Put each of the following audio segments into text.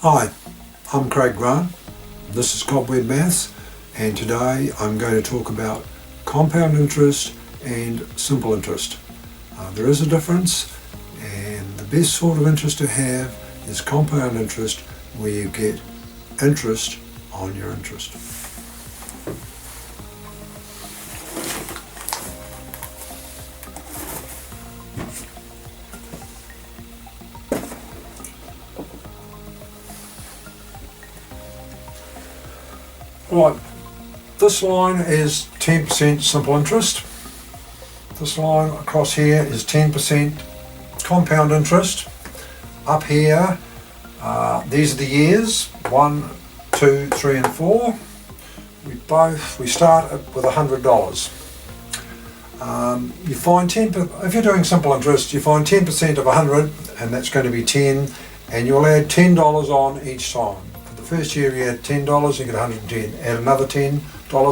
Hi, I'm Craig Grant. This is Cobweb Maths, and today I'm going to talk about compound interest and simple interest. There is a difference, and the best sort of interest to have is compound interest, where you get interest on your interest. Right, this line is 10% simple interest. This line across here is 10% compound interest. Up here, these are the years, 1, 2, 3 and 4. We start with $100. You find if you're doing simple interest, you find 10% of 100, and that's going to be 10, and you'll add $10 on each time. First year you add $10, you get 110. Add another $10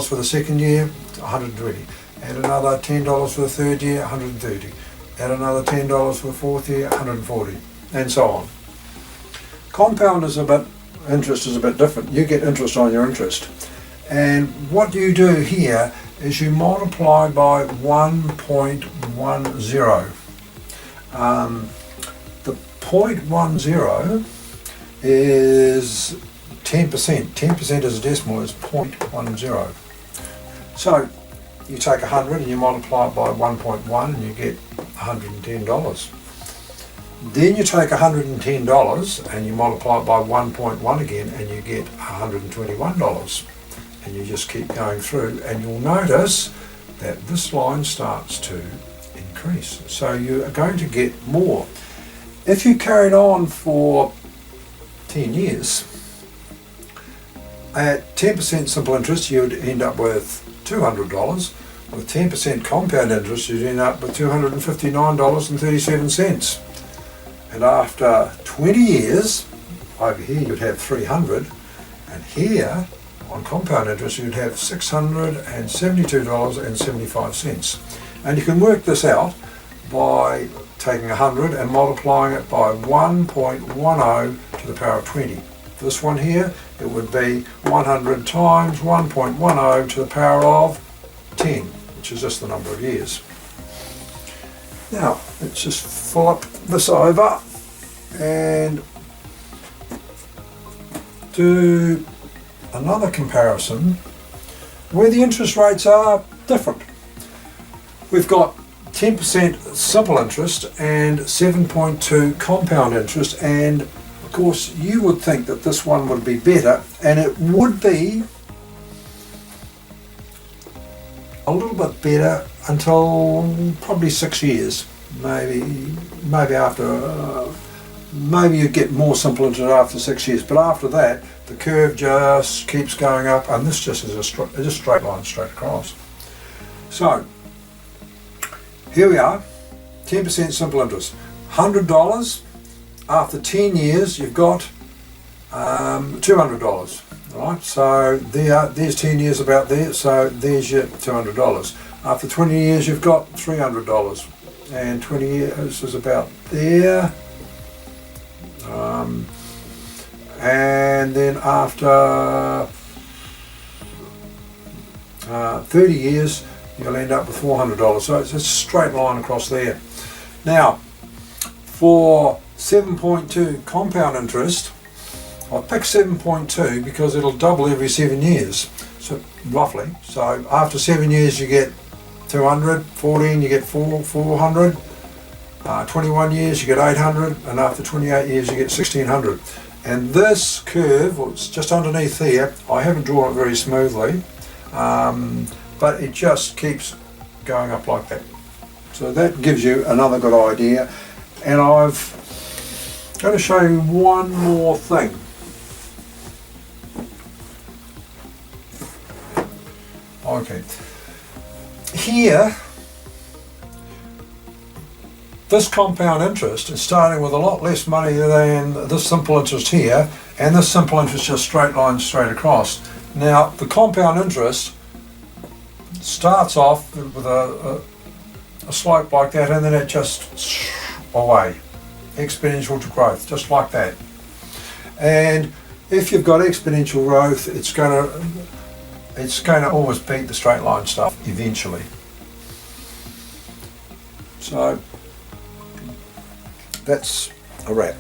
for the second year, 120. Add another $10 for the third year, 130. Add another $10 for the fourth year, 140, and so on. Compound interest is a bit different. You get interest on your interest. And what you do here is you multiply by 1.10. The 0.10 is 10%. 10% as a decimal is 0.10. So you take 100 and you multiply it by 1.1 and you get $110. Then you take $110 and you multiply it by 1.1 again and you get $121. And you just keep going through, and you'll notice that this line starts to increase. So you are going to get more. If you carried on for 10 years, at 10% simple interest, you'd end up with $200. With 10% compound interest, you'd end up with $259.37. And after 20 years, over here you'd have 300, and here on compound interest you'd have $672.75. And you can work this out by taking 100 and multiplying it by 1.10 to the power of 20. This one here, it would be 100 times 1.10 to the power of 10, which is just the number of years. Now, let's just flip this over and do another comparison where the interest rates are different. We've got 10% simple interest and 7.2 compound interest, and of course you would think that this one would be better, and it would be a little bit better until probably 6 years. Maybe after maybe you get more simple interest after 6 years, but after that the curve just keeps going up, and this just is a straight line straight across. So here we are, 10% simple interest, $100. After 10 years you've got $200. Right, so there's 10 years about there, so there's your $200. After 20 years you've got $300, and 20 years is about there. And then after 30 years you'll end up with $400. So it's a straight line across there. Now, for 7.2 compound interest, I'll pick 7.2 because it'll double every 7 years, so roughly. So after 7 years you get 200, 14 you get 400, 21 years you get 800, and after 28 years you get 1600. And this curve, well, it's just underneath there, I haven't drawn it very smoothly, but it just keeps going up like that. So that gives you another good idea. And I've got to show you one more thing. Okay, here this compound interest is starting with a lot less money than this simple interest here, and this simple interest just straight line straight across. Now the compound interest starts off with a slope like that, and then it just away, exponential to growth, just like that. And if you've got exponential growth, it's going to almost beat the straight line stuff eventually. So that's a wrap.